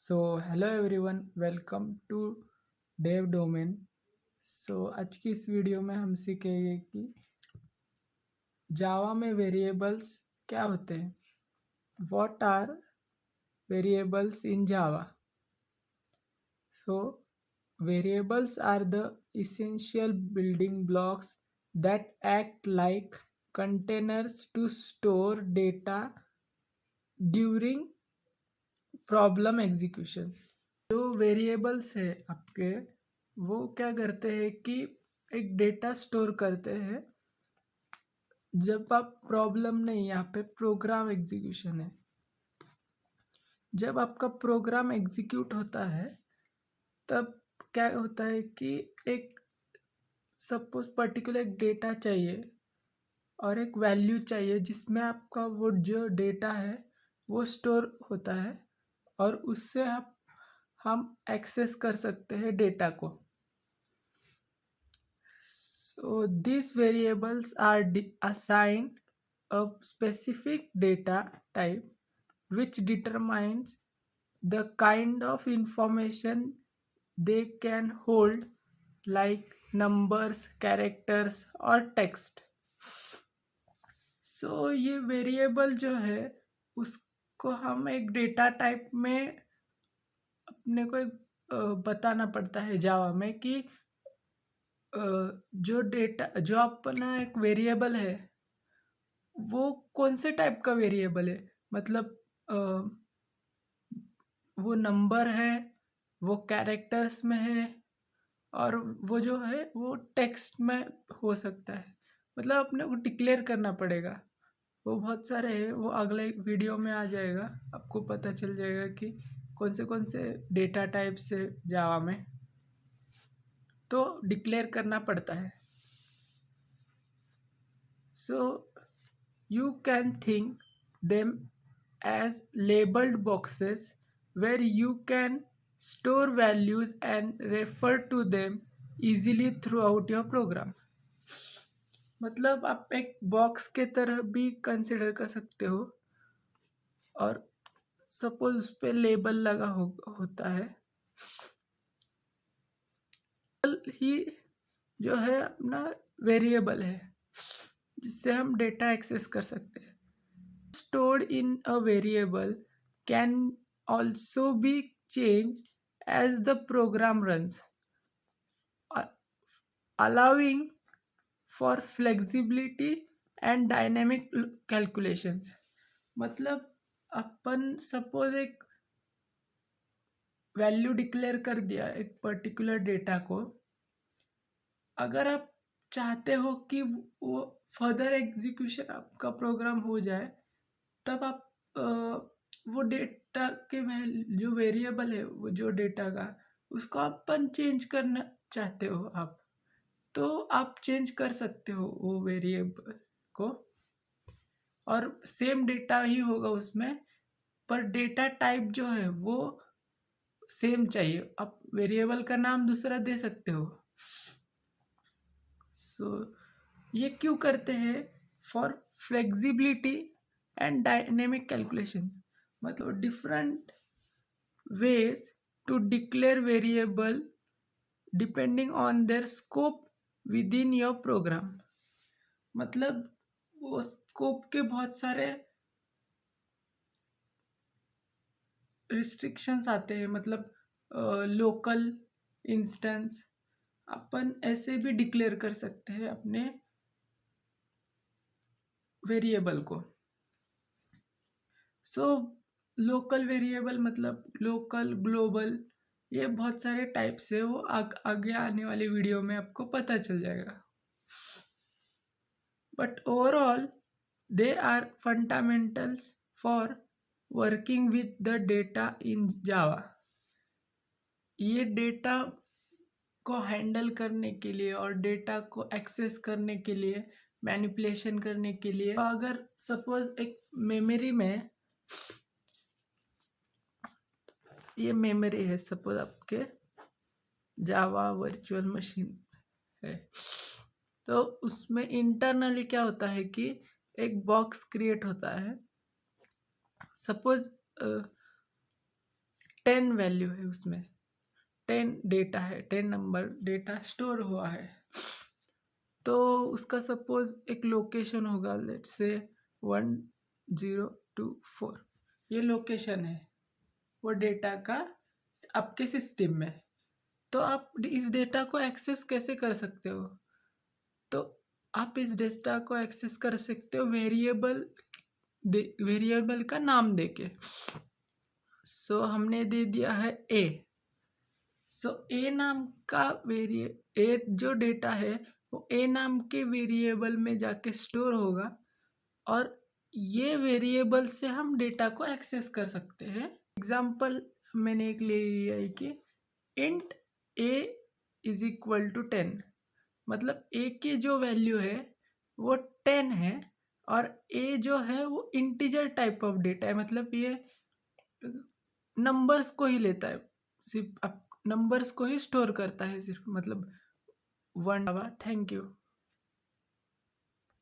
So hello everyone, welcome to Dev Domain. आज की इस वीडियो में हम सीखेंगे कि जावा में वेरिएबल्स क्या होते हैं। What are variables in Java? So variables are the essential building blocks that act like containers to store data during problem execution. जो वेरिएबल्स है आपके, वो क्या करते हैं कि एक डेटा स्टोर करते हैं जब आप प्रॉब्लम नहीं, यहाँ पे प्रोग्राम एग्जीक्यूशन है। जब आपका प्रोग्राम एग्जीक्यूट होता है तब क्या होता है कि एक सपोज पर्टिकुलर एक डेटा चाहिए और एक वैल्यू चाहिए जिसमें आपका वो जो डेटा है वो स्टोर होता है और उससे हम एक्सेस कर सकते हैं डेटा को। So these variables are assigned a specific data type which determines the kind of information they can hold, like numbers, characters और text. ये वेरिएबल जो है उसको हम एक डेटा टाइप में अपने को बताना पड़ता है जावा में कि जो डेटा जो अपना एक वेरिएबल है वो कौन से टाइप का वेरिएबल है। मतलब वो नंबर है, वो कैरेक्टर्स में है और वो जो है वो टेक्स्ट में हो सकता है। मतलब अपने को डिक्लेयर करना पड़ेगा। वो बहुत सारे हैं, वो अगले वीडियो में आ जाएगा, आपको पता चल जाएगा कि कौन से डेटा टाइप्स है जावा में, तो डिक्लेयर करना पड़ता है। So you can think them as labeled boxes where you can store values and refer to them easily throughout your program। मतलब आप एक बॉक्स के तरह भी कंसिडर कर सकते हो और सपोज उस पर लेबल लगा होता है ही जो है अपना वेरिएबल है जिससे हम डेटा एक्सेस कर सकते हैं। Stored in a variable can also be changed as the program runs, allowing for flexibility and dynamic calculations। मतलब अपन सपोज एक वैल्यू डिक्लेयर कर दिया एक पर्टिकुलर डेटा को, अगर आप चाहते हो कि वो फर्दर एग्जीक्यूशन आपका प्रोग्राम हो जाए तब आप वो डेटा के जो वेरिएबल है वो जो डेटा का उसको अपन चेंज करना चाहते हो आप, तो आप चेंज कर सकते हो वो वेरिएबल को और सेम डेटा ही होगा उसमें, पर डेटा टाइप जो है वो सेम चाहिए। आप वेरिएबल का नाम दूसरा दे सकते हो। ये क्यों करते हैं? For flexibility and dynamic calculation. मतलब different ways to declare variable depending on their scope within your program. मतलब वो स्कोप के बहुत सारे रिस्ट्रिक्शंस आते हैं। मतलब लोकल इंस्टेंस अपन ऐसे भी डिक्लेयर कर सकते हैं अपने वेरिएबल को। लोकल वेरिएबल मतलब लोकल, ग्लोबल, ये बहुत सारे टाइप्स है। वो आगे आने वाली वीडियो में आपको पता चल जाएगा। But overall they are fundamentals for working with the data in Java. ये डेटा को हैंडल करने के लिए और डेटा को एक्सेस करने के लिए, मैनिपुलेशन करने के लिए, अगर सपोज एक मेमोरी में ये मेमोरी है, सपोज आपके जावा वर्चुअल मशीन है, तो उसमें इंटरनली क्या होता है कि एक बॉक्स क्रिएट होता है। सपोज 10 वैल्यू है, उसमें 10 डेटा है, 10 नंबर डेटा स्टोर हुआ है। तो उसका सपोज एक लोकेशन होगा, लेट्स से 1024, ये लोकेशन है वो डेटा का आपके सिस्टम में। तो आप इस डेटा को एक्सेस कैसे कर सकते हो? तो आप इस डेटा को एक्सेस कर सकते हो वेरिएबल का नाम देके। सो हमने दे दिया है ए। सो ए नाम का ए जो डेटा है वो ए नाम के वेरिएबल में जाके स्टोर होगा, और ये वेरिएबल से हम डेटा को एक्सेस कर सकते हैं। एग्जाम्पल मैंने एक ले लिया है कि int a is equal to 10, मतलब ए की जो वैल्यू है वो 10 है, और ए जो है वो इंटीजर टाइप ऑफ डेटा है, मतलब ये नंबर्स को ही लेता है, सिर्फ नंबर्स को ही स्टोर करता है सिर्फ, मतलब वन। Thank you.